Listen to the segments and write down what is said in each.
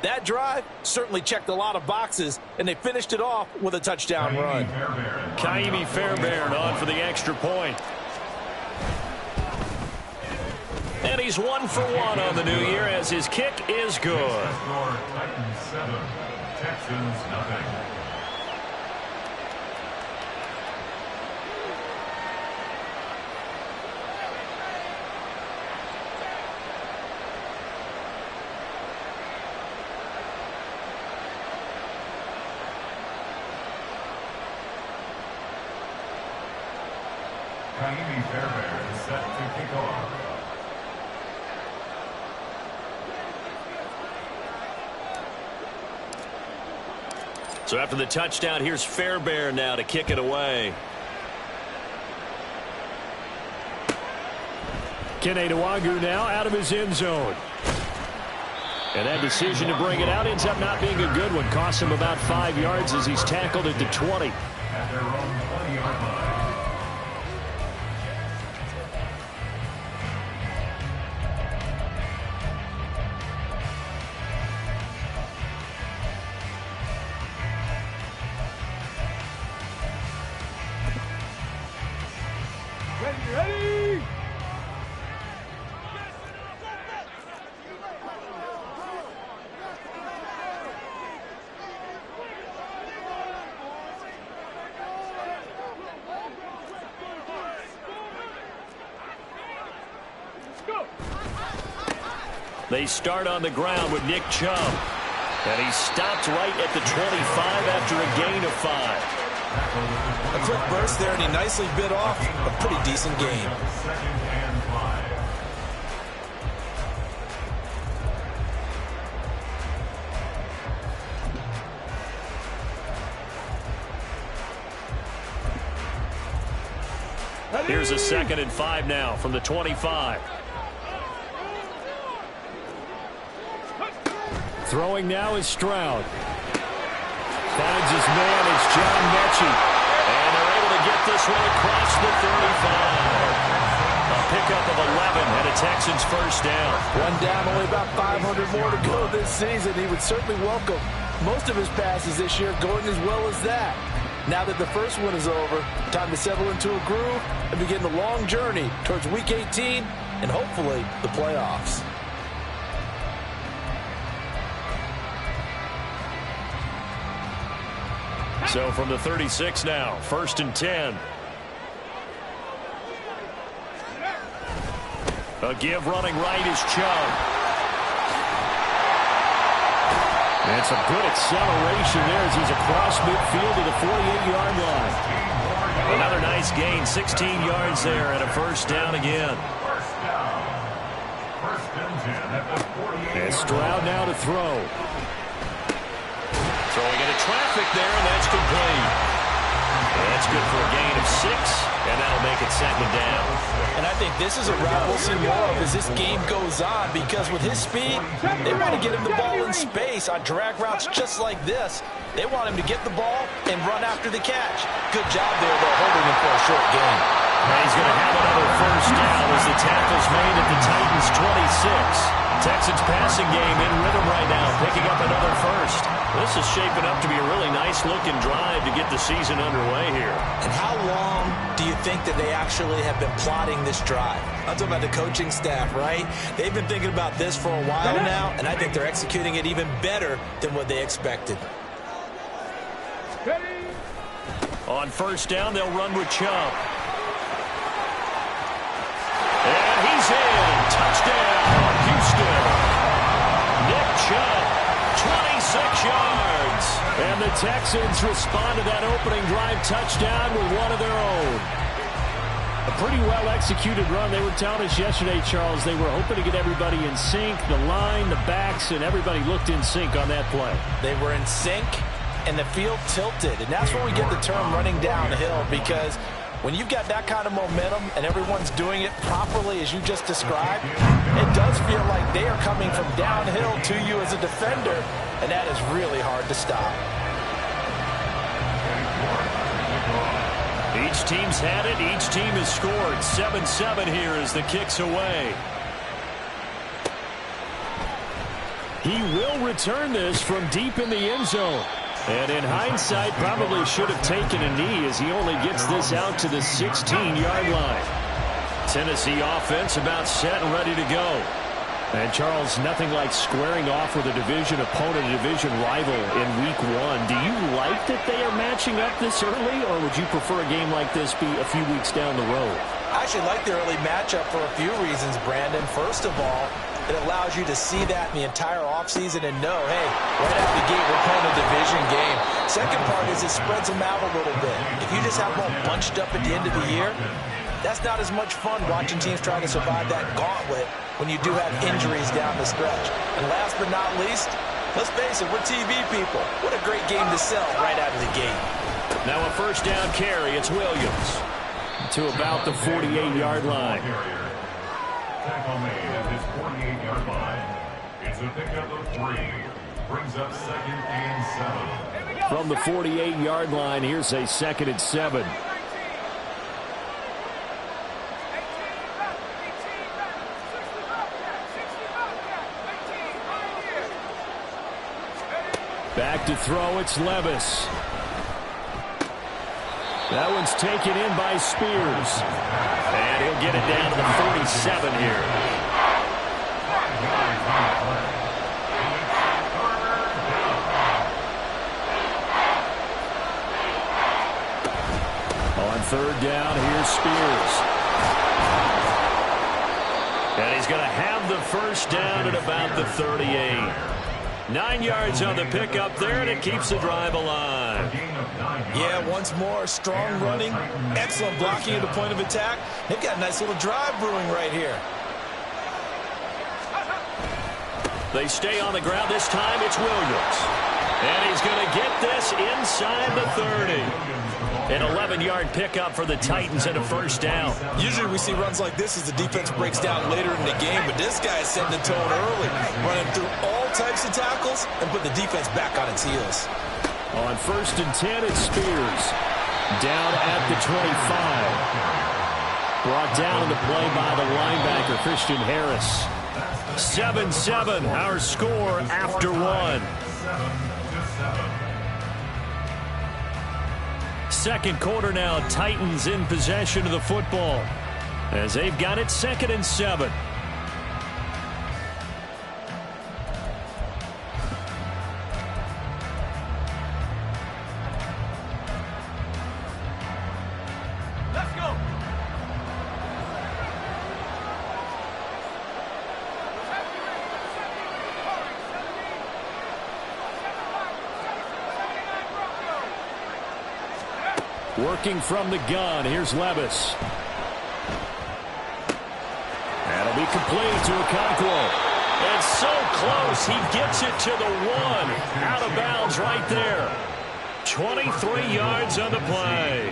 That drive certainly checked a lot of boxes, and they finished it off with a touchdown run. Kaimi Fairbairn on for the extra point. And he's 1 for 1 on the new year as his kick is good. Titans 7, Texans nothing. Kaimi Fairbairn is set to kick off. So after the touchdown, here's Fairbairn now to kick it away. Kene Nwangwu now out of his end zone. And that decision to bring it out ends up not being a good one. Costs him about 5 yards as he's tackled at the 20. At their own 20-yard line. Ready! They start on the ground with Nick Chubb. And he stopped right at the 25 after a gain of 5. A quick burst there, and he nicely bit off a pretty decent gain. Second and 5. Here's a 2nd and 5 now from the 25. Throwing now is Stroud. Finds his man, it's John Mechie. And they're able to get this one across the 35. A pickup of 11 and a Texans first down. One down, only about 500 more to go this season. He would certainly welcome most of his passes this year going as well as that. Now that the first one is over, time to settle into a groove and begin the long journey towards Week 18 and hopefully the playoffs. So from the 36 now, 1st and 10. A give running right is Chubb. And some good acceleration there as he's across midfield to the 48-yard line. Another nice gain, 16 yards there and a first down again. First down. 1st and 10 at the 48. And Stroud now to throw. Throwing into traffic there, and that's complete. And that's good for a gain of 6, and that'll make it 2nd down. And I think this is a route we'll see more of as this game goes on, because with his speed, they want to get him the ball in space on drag routes just like this. They want him to get the ball and run after the catch. Good job there, though, holding him for a short gain. And he's going to have another first down as the tackle's made at the Titans' 26. Texans passing game in rhythm right now, picking up another first. This is shaping up to be a really nice-looking drive to get the season underway here. And how long do you think that they actually have been plotting this drive? I'm talking about the coaching staff, right? They've been thinking about this for a while now, and I think they're executing it even better than what they expected. On first down, they'll run with Chubb. And he's in. Touchdown, Houston. Nick Chubb, 26 yards. And the Texans respond to that opening drive touchdown with one of their own. A pretty well-executed run. They were telling us yesterday, Charles, they were hoping to get everybody in sync, the line, the backs, and everybody looked in sync on that play. They were in sync, and the field tilted. And that's where we get the term running downhill, because when you've got that kind of momentum and everyone's doing it properly as you just described, it does feel like they are coming from downhill to you as a defender, and that is really hard to stop. Each team's had it. Each team has scored. 7-7 here as the kick's away. He will return this from deep in the end zone. And in hindsight, probably should have taken a knee as he only gets this out to the 16-yard line. Tennessee offense about set and ready to go. And, Charles, nothing like squaring off with a division opponent, a division rival in Week 1. Do you like that they are matching up this early, or would you prefer a game like this be a few weeks down the road? I actually like the early matchup for a few reasons, Brandon. First of all, it allows you to see that in the entire offseason and know, hey, right out the gate, we're playing a division game. Second part is it spreads them out a little bit. If you just have them all bunched up at the end of the year, that's not as much fun watching teams try to survive that gauntlet when you do have injuries down the stretch. And last but not least, let's face it, we're TV people. What a great game to sell right out of the gate. Now a first down carry. It's Williams to about the 48-yard line. Tackle made at his 48-yard line. It's a pickup of 3. Brings up 2nd and 7. From the 48-yard line, here's a 2nd and 7. Back to throw, it's Levis. That one's taken in by Spears. And he'll get it down to the 47 here. On third down, here's Spears. And he's going to have the first down at about the 38. 9 yards on the pickup there, and it keeps the drive alive. Yeah, once more, strong running, excellent blocking at the point of attack. They've got a nice little drive brewing right here. They stay on the ground. This time it's Williams. And he's going to get this inside the 30. An 11-yard pickup for the Titans and a first down. Usually we see runs like this as the defense breaks down later in the game, but this guy is setting the tone early, running through all types of tackles and put the defense back on its heels. On 1st and 10, it's Spears. Down at the 25. Brought down in the play by the linebacker, Christian Harris. 7-7, our score after 1. Second quarter now, Titans in possession of the football as they've got it 2nd and 7. Let's go. Working from the gun, here's Levis. That'll be complete to Okonkwo. And so close, he gets it to the 1. Out of bounds right there. 23 yards on the play.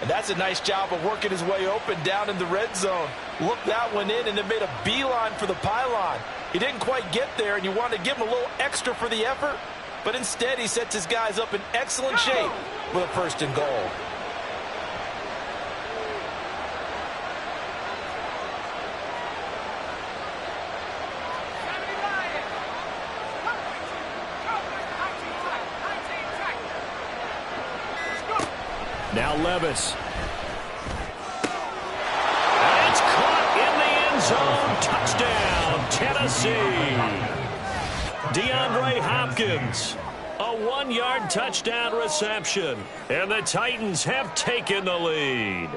And that's a nice job of working his way open down in the red zone. Looked that one in and then made a beeline for the pylon. He didn't quite get there, and you wanted to give him a little extra for the effort. But instead, he sets his guys up in excellent shape with a 1st and goal. Now Levis. And it's caught in the end zone. Touchdown, Tennessee. DeAndre Hopkins, a 1-yard touchdown reception, and the Titans have taken the lead.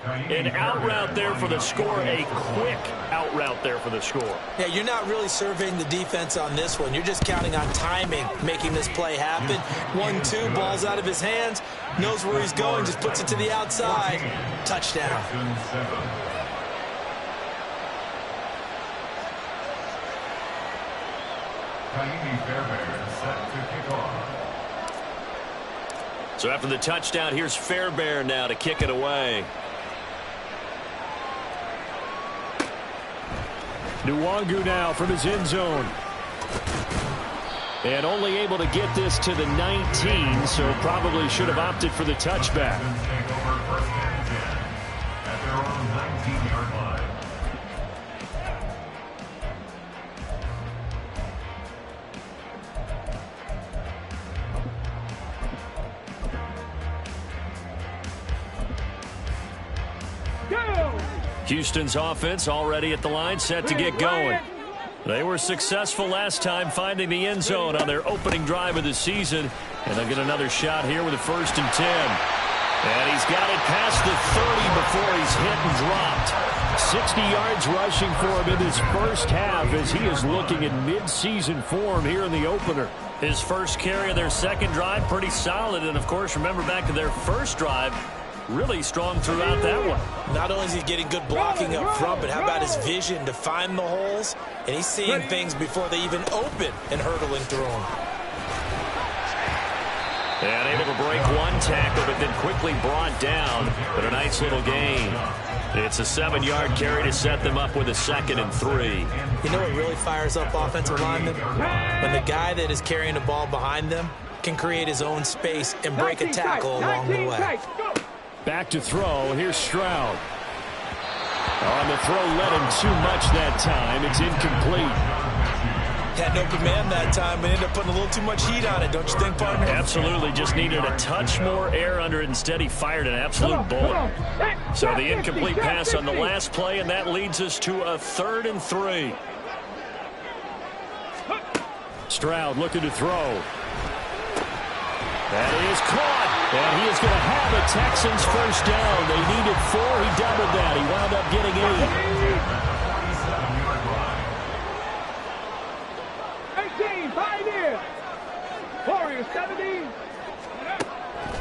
An out route there for the score, a quick out route there for the score. Yeah, you're not really surveying the defense on this one. You're just counting on timing, making this play happen. 1-2, ball's out of his hands, knows where he's going, just puts it to the outside. Touchdown. So after the touchdown, here's Fairbairn now to kick it away. Nwangu now from his end zone. And only able to get this to the 19, so probably should have opted for the touchback. Houston's offense already at the line, set to get going. They were successful last time finding the end zone on their opening drive of the season. And they'll get another shot here with a 1st and 10. And he's got it past the 30 before he's hit and dropped. 60 yards rushing for him in this first half as he is looking in mid-season form here in the opener. His first carry of their second drive, pretty solid. And, of course, remember back to their first drive, really strong throughout that one. Not only is he getting good blocking up front, but how about his vision to find the holes? And he's seeing things before they even open and hurdling through them. And able to break one tackle, but then quickly brought down. But a nice little gain. It's a 7-yard carry to set them up with a 2nd and 3. You know what really fires up offensive linemen? When the guy that is carrying the ball behind them can create his own space and break a tackle along the way. Back to throw. Here's Stroud. On the throw, led him too much that time. It's incomplete. Had no command that time, but ended up putting a little too much heat on it, don't you think, partner? Absolutely. Just needed a touch more air under it. Instead, he fired an absolute bullet. So the incomplete pass on the last play, and that leads us to a 3rd and 3. Stroud looking to throw. That is caught, and he is going to have a Texans first down. They needed 4. He doubled that. He wound up getting 8.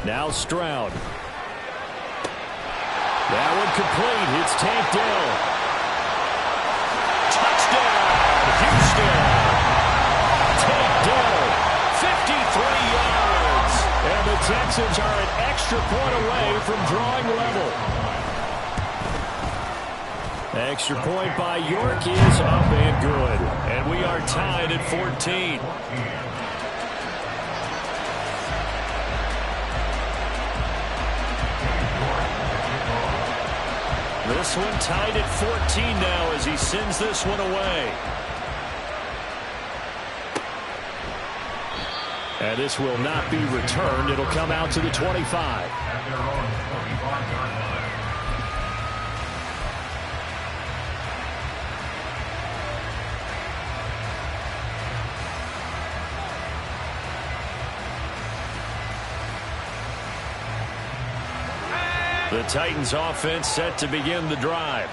Now Stroud. That one complete. It's tanked down. Touchdown, Houston. Tanked down. 53 yards. And the Texans are an extra point away from drawing level. Extra point by York is up and good. And we are tied at 14. This one tied at 14 now as he sends this one away. And this will not be returned. It'll come out to the 25. The Titans offense set to begin the drive.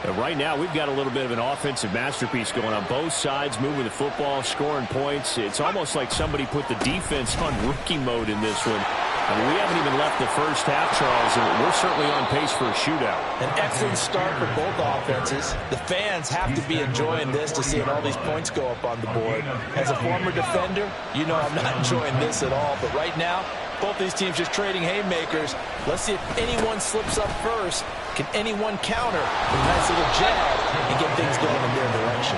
And right now we've got a little bit of an offensive masterpiece going on both sides, moving the football, scoring points. It's almost like somebody put the defense on rookie mode in this one. I mean, we haven't even left the first half, Charles, and we're certainly on pace for a shootout. An excellent start for both offenses. The fans have to be enjoying this to see all these points go up on the board. As a former defender, you know I'm not enjoying this at all. But right now, both these teams just trading haymakers. Let's see if anyone slips up first. Can anyone counter with a nice little jab and get things going in their direction?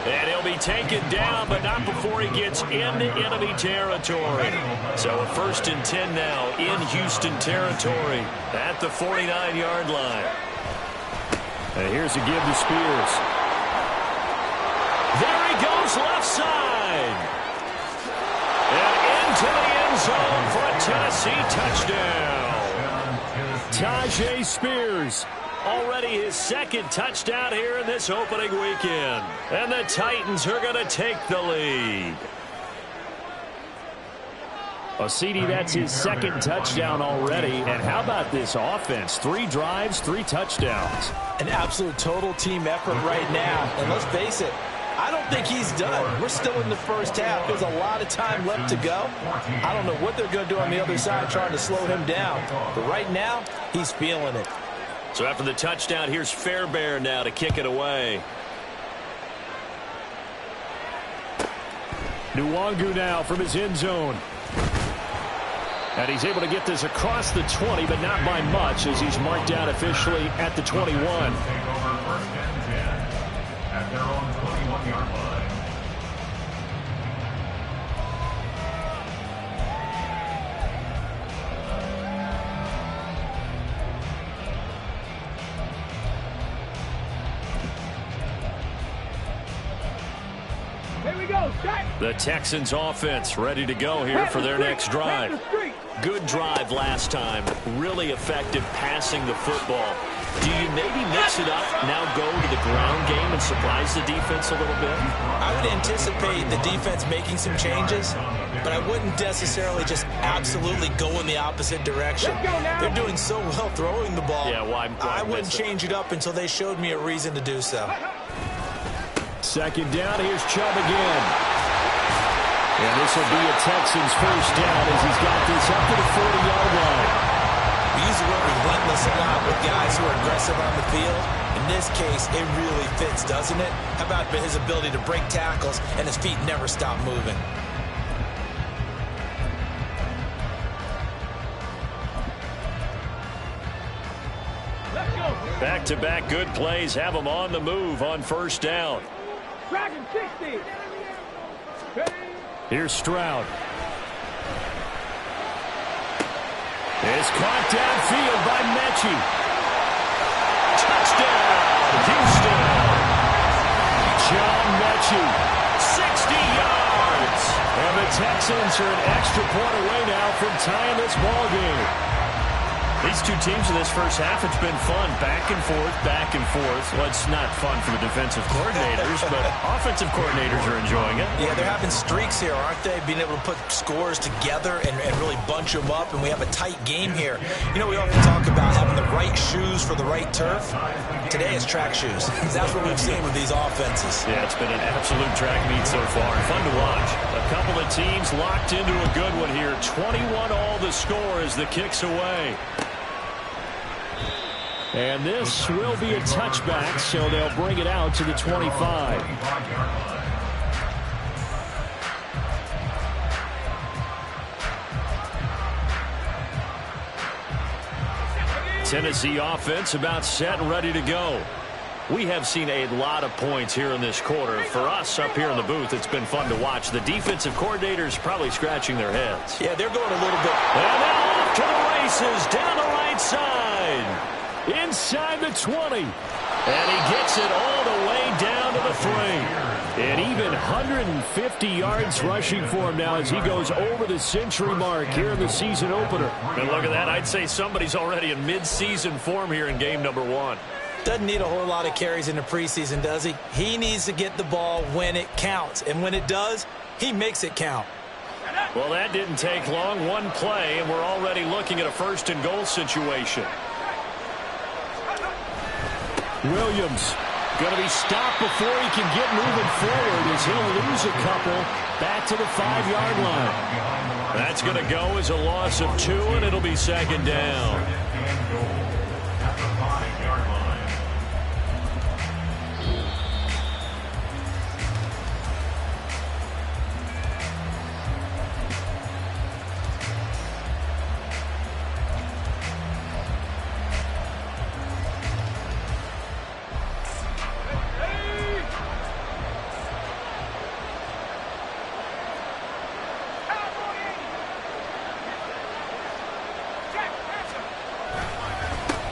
And he'll be taken down, but not before he gets into enemy territory. So a 1st and 10 now in Houston territory at the 49-yard line. And here's a give to Spears. There he goes left side. And into the end zone for a Tennessee touchdown. Tajay Spears. Already his 2nd touchdown here in this opening weekend. And the Titans are going to take the lead. Well, CD, that's his 2nd touchdown already. And how about this offense? 3 drives, 3 touchdowns. An absolute total team effort right now. And let's face it, I don't think he's done. We're still in the first half. There's a lot of time left to go. I don't know what they're going to do on the other side trying to slow him down. But right now, he's feeling it. So after the touchdown, here's Fairbairn now to kick it away. Nwangu now from his end zone. And he's able to get this across the 20, but not by much as he's marked down officially at the 21. At their own 21-yard line. The Texans offense ready to go here for their next drive. Good drive last time. Really effective passing the football. Do you maybe mix it up, now go to the ground game and surprise the defense a little bit? I would anticipate the defense making some changes, but I wouldn't necessarily just absolutely go in the opposite direction. They're doing so well throwing the ball. Yeah, why I wouldn't change it up until they showed me a reason to do so. Second down, here's Chubb again. And this will be a Texans first down as he's got this up to the 40-yard line. We use the word relentless a lot with guys who are aggressive on the field. In this case, it really fits, doesn't it? How about his ability to break tackles and his feet never stop moving? Back-to-back good plays have them on the move on first down. Dragon 60. Here's Stroud. It's caught downfield by Mechie. Touchdown, Houston. John Mechie, 60 yards. And the Texans are an extra point away now from tying this ball game. These two teams in this first half, it's been fun. Back and forth, back and forth. Well, it's not fun for the defensive coordinators, but offensive coordinators are enjoying it. Yeah, they're having streaks here, aren't they? Being able to put scores together and really bunch them up, and we have a tight game here. You know, we often talk about having the right shoes for the right turf. Today it's track shoes. That's what we've seen with these offenses. Yeah, it's been an absolute track meet so far. Fun to watch. A couple of teams locked into a good one here. 21 all the score as the kick's away. And this will be a touchback, so they'll bring it out to the 25. Tennessee offense about set and ready to go. We have seen a lot of points here in this quarter. For us up here in the booth, it's been fun to watch. The defensive coordinators probably scratching their heads. Yeah, they're going a little bit. And now off to the races down the right side. Inside the 20. And he gets it all the way down to the 3. And even 150 yards rushing for him now as he goes over the century mark here in the season opener. And look at that. I'd say somebody's already in mid-season form here in game number 1. Doesn't need a whole lot of carries in the preseason, does he? He needs to get the ball when it counts. And when it does, he makes it count. Well, that didn't take long. One play, and we're already looking at a first and goal situation. Williams going to be stopped before he can get moving forward as he'll lose a couple back to the 5-yard line. That's going to go as a loss of 2, and it'll be second down.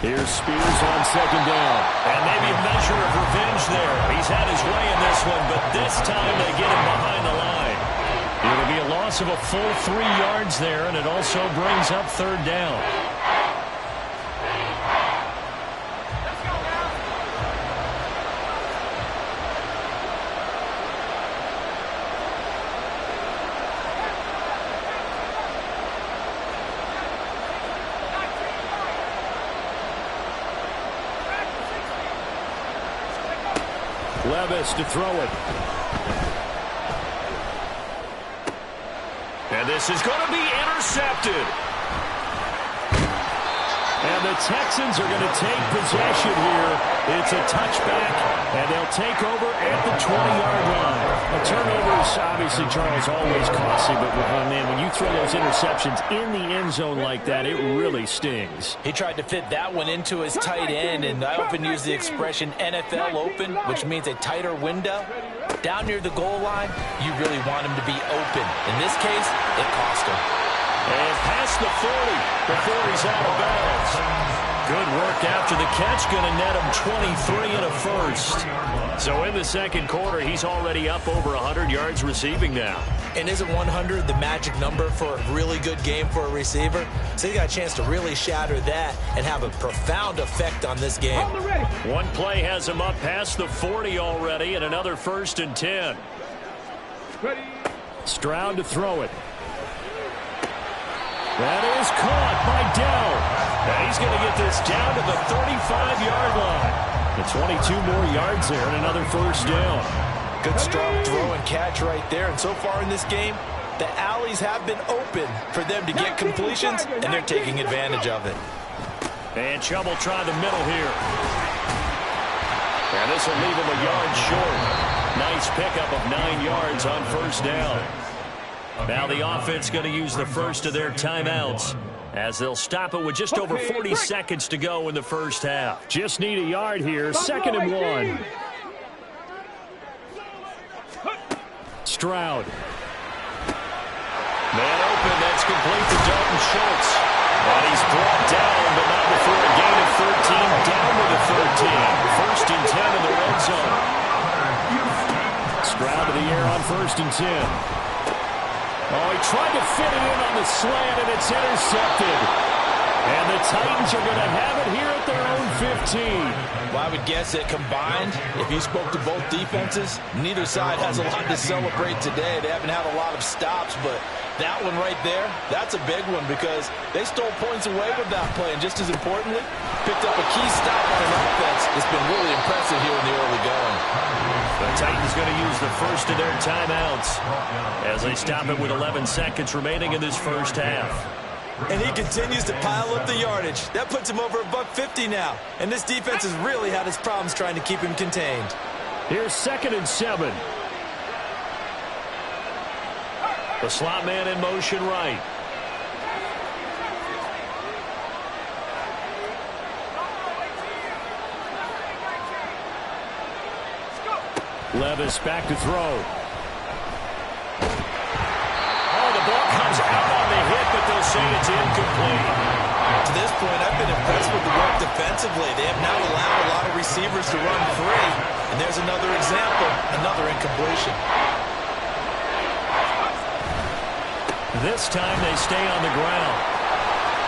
Here's Spears on second down. And maybe a measure of revenge there. He's had his way in this one, but this time they get him behind the line. It'll be a loss of a full 3 yards there, and it also brings up third down. Levis to throw it. And this is going to be intercepted. And the Texans are going to take possession here. It's a touchback, and they'll take over at the 20-yard line. A turnover is obviously, Charles, always costly, but man, when you throw those interceptions in the end zone like that, it really stings. He tried to fit that one into his tight end, and I often use the expression NFL open, which means a tighter window. Down near the goal line, you really want him to be open. In this case, it cost him. And past the 40 before he's out of bounds. Good work after the catch. Going to net him 23 and a first. So in the second quarter, he's already up over 100 yards receiving now. And isn't 100 the magic number for a really good game for a receiver? So he got a chance to really shatter that and have a profound effect on this game. One play has him up past the 40 already, and another 1st and 10. Stroud to throw it. That is caught by Dell. And he's going to get this down to the 35-yard line. The 22 more yards there and another 1st down. Good strong throw and catch right there. And so far in this game, the alleys have been open for them to get completions, and they're taking advantage of it. And Chubb will try the middle here. And this will leave him a yard short. Nice pickup of 9 yards on 1st down. Now the offense going to use the first of their timeouts as they'll stop it with just over 40 seconds to go in the first half. Just need a yard here. 2nd and 1. Stroud. Man open. That's complete to Dalton Schultz. And he's brought down, but not before a gain of 13. Down to the 13. 1st and 10 in the red zone. Stroud to the air on 1st and 10. Oh, he tried to fit it in on the slant, and it's intercepted. And the Titans are going to have it here at their own 15. Well, I would guess that combined, if you spoke to both defenses, neither side has a lot to celebrate today. They haven't had a lot of stops, but that one right there, that's a big one because they stole points away with that play. And just as importantly, picked up a key stop on an offense that's been really impressive here in the early going. The Titans going to use the first of their timeouts as they stop it with 11 seconds remaining in this first half. And he continues to pile up the yardage. That puts him over $150 now. And this defense has really had its problems trying to keep him contained. Here's 2nd and 7. The slot man in motion right. Levis back to throw. Oh, the ball comes out on the hit, but they'll say it's incomplete. To this point, I've been impressed with the work defensively. They have now allowed a lot of receivers to run free. And there's another example, another incompletion. This time they stay on the ground.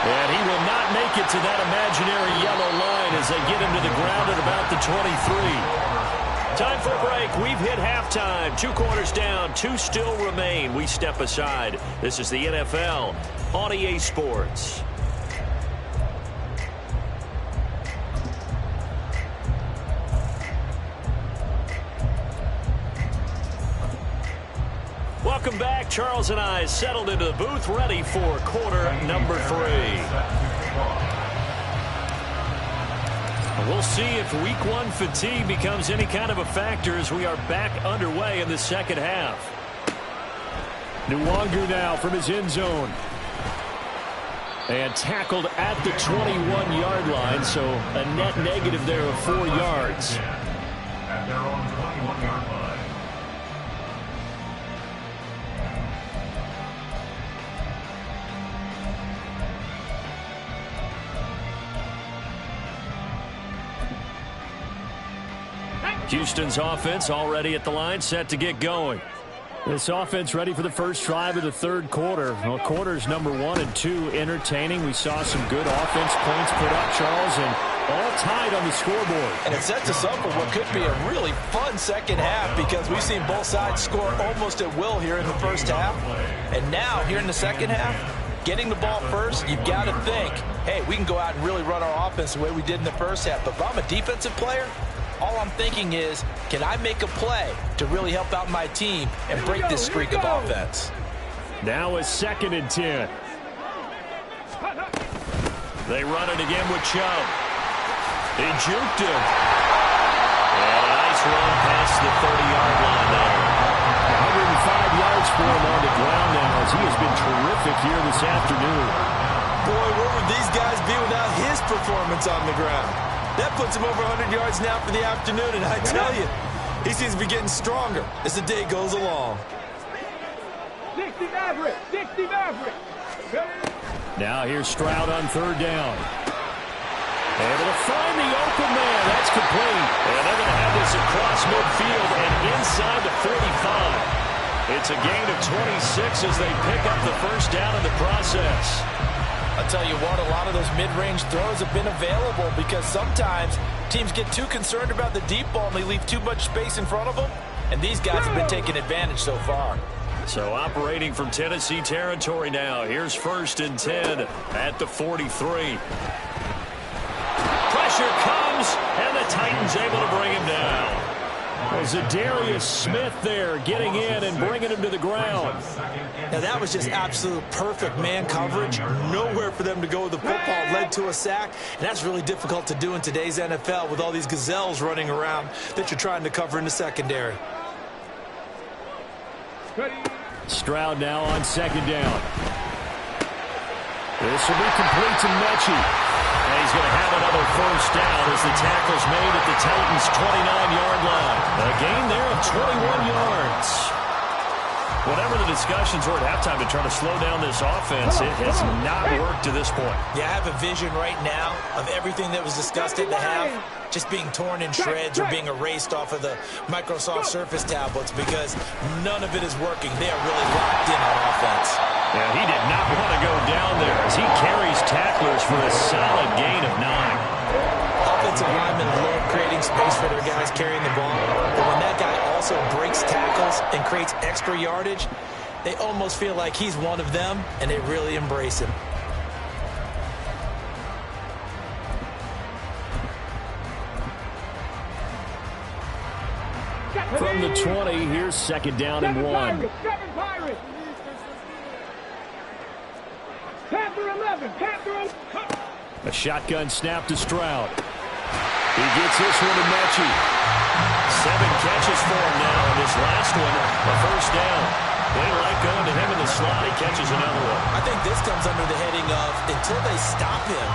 And he will not make it to that imaginary yellow line as they get him to the ground at about the 23. Time for a break. We've hit halftime. 2 quarters down. 2 still remain. We step aside. This is the NFL on EA Sports. Welcome back. Charles and I settled into the booth, ready for quarter number 3. We'll see if week 1 fatigue becomes any kind of a factor as we are back underway in the second half. Nwangu now from his end zone. And tackled at the 21-yard line, so a net negative there of 4 yards. At their own 21-yard line. Houston's offense already at the line, set to get going. This offense ready for the first drive of the third quarter. Well, quarters number 1 and 2 entertaining. We saw some good offense points put up, Charles, and all tied on the scoreboard. And it sets us up for what could be a really fun second half because we've seen both sides score almost at will here in the first half. And now, here in the second half, getting the ball first, you've got to think, hey, we can go out and really run our offense the way we did in the first half. But if I'm a defensive player, all I'm thinking is, can I make a play to really help out my team and break this streak of offense? Now a 2nd and 10. They run it again with Chubb. He juked him. And a nice run past the 30-yard line there. 105 yards for him on the ground now as he has been terrific here this afternoon. Boy, where would these guys be without his performance on the ground? That puts him over 100 yards now for the afternoon, and I tell you, he seems to be getting stronger as the day goes along. 60 Maverick, 60 Maverick. Now here's Stroud on 3rd down. Able to find the open man. That's complete. And they're going to have this across midfield and inside the 45. It's a gain of 26 as they pick up the first down in the process. I'll tell you what, a lot of those mid-range throws have been available because sometimes teams get too concerned about the deep ball and they leave too much space in front of them. And these guys have been taking advantage so far. So operating from Tennessee territory now. Here's 1st and 10 at the 43. Pressure comes, and the Titans able to bring him down. Zadarius Smith there getting in and bringing him to the ground. Now that was just absolute perfect man coverage. Nowhere for them to go with the football. Led to a sack, and that's really difficult to do in today's NFL with all these gazelles running around that you're trying to cover in the secondary. Stroud now on 2nd down. This will be complete to Mechie. And he's going to have another first down as the tackle's made at the Titans' 29-yard line. A gain there of 21 yards. Whatever the discussions were at halftime to try to slow down this offense, it has not worked to this point. Yeah, I have a vision right now of everything that was discussed at the half just being torn in shreds or being erased off of the Microsoft Surface tablets because none of it is working. They are really locked in on offense. Yeah, he did not want to go down there as he carries tacklers for a solid gain of 9. Offensive linemen love creating space for their guys carrying the ball, but when that guy also breaks tackles and creates extra yardage, they almost feel like he's one of them, and they really embrace him. From the 20, here's 2nd down and 1. A shotgun snap to Stroud. He gets this one to Mechie. 7 catches for him now, and this last one, a first down. They like going to him in the slot. He catches another one. I think this comes under the heading of until they stop him,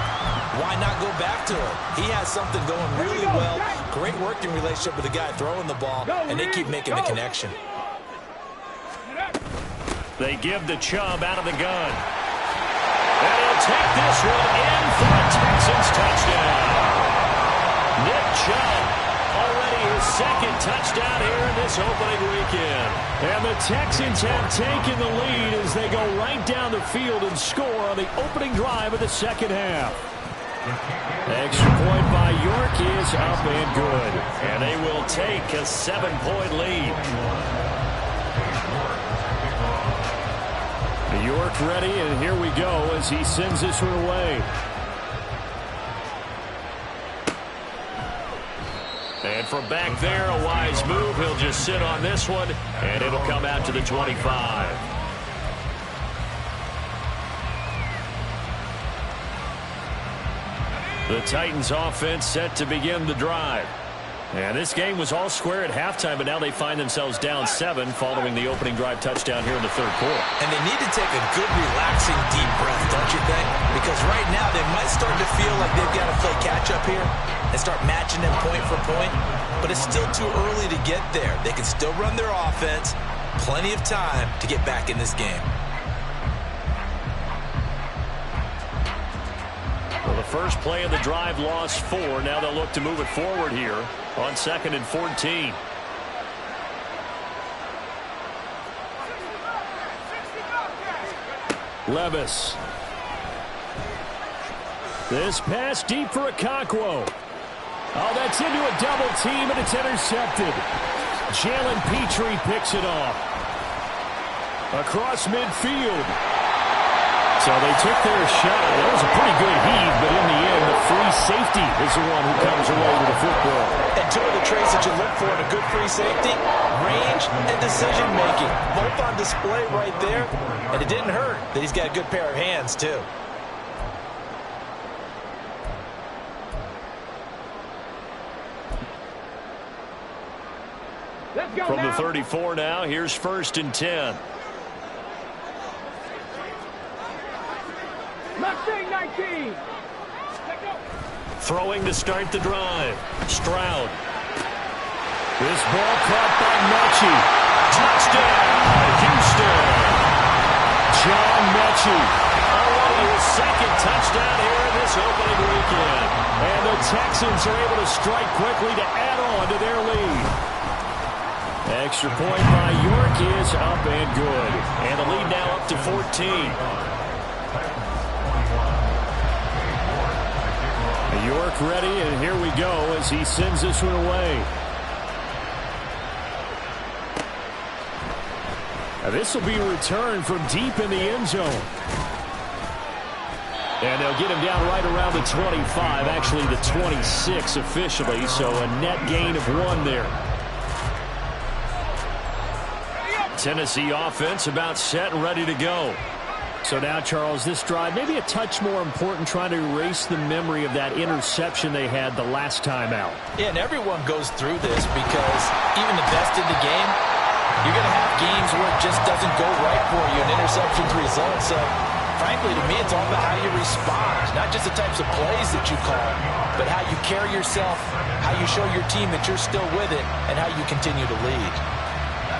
why not go back to him? He has something going really well. Great working relationship with the guy throwing the ball, and they keep making the connection. They give the Chubb out of the gun. And he'll take this one in for a Texans touchdown. Nick Chubb, already his 2nd touchdown here in this opening weekend. And the Texans have taken the lead as they go right down the field and score on the opening drive of the 2nd half. Extra point by York is up and good. And they will take a 7-point lead. York ready, and here we go as he sends this one away. And from back there, a wise move. He'll just sit on this one, and it'll come out to the 25. The Titans offense set to begin the drive. And this game was all square at halftime, but now they find themselves down 7 following the opening drive touchdown here in the 3rd quarter. And they need to take a good, relaxing, deep breath, don't you think? Because right now they might start to feel like they've got to play catch-up here and start matching them point for point. But it's still too early to get there. They can still run their offense. Plenty of time to get back in this game. Well, the first play of the drive lost 4. Now they'll look to move it forward here on 2nd and 14. Levis. This pass deep for Okonkwo. Oh, that's into a double team, and it's intercepted. Jalen Petrie picks it off. Across midfield. So they took their shot. That was a pretty good heave, but in the end, the free safety is the one who comes away with the football. And 2 of the traits that you look for in a good free safety, range and decision-making. Both on display right there, and it didn't hurt that he's got a good pair of hands, too. From the 34 now, here's 1st and 10. Throwing to start the drive. Stroud. This ball caught by Mechie. Touchdown, Houston. John Mechie already his second touchdown here in this opening weekend. And the Texans are able to strike quickly to add on to their lead. Extra point by York is up and good. And the lead now up to 14. York ready, and here we go as he sends this one away. Now this will be returned from deep in the end zone. And they'll get him down right around the 25, actually the 26 officially, so a net gain of 1 there. Tennessee offense about set and ready to go. So now, Charles, this drive maybe a touch more important, trying to erase the memory of that interception they had the last time out. Yeah, and everyone goes through this because even the best in the game, you're going to have games where it just doesn't go right for you and interceptions result. So, frankly, to me, it's all about how you respond, not just the types of plays that you call, but how you carry yourself, how you show your team that you're still with it, and how you continue to lead.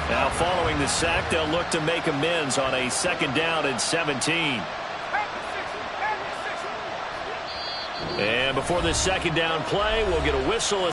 Now, following the sack, they'll look to make amends on a 2nd down and 17. And before this 2nd down play, we'll get a whistle.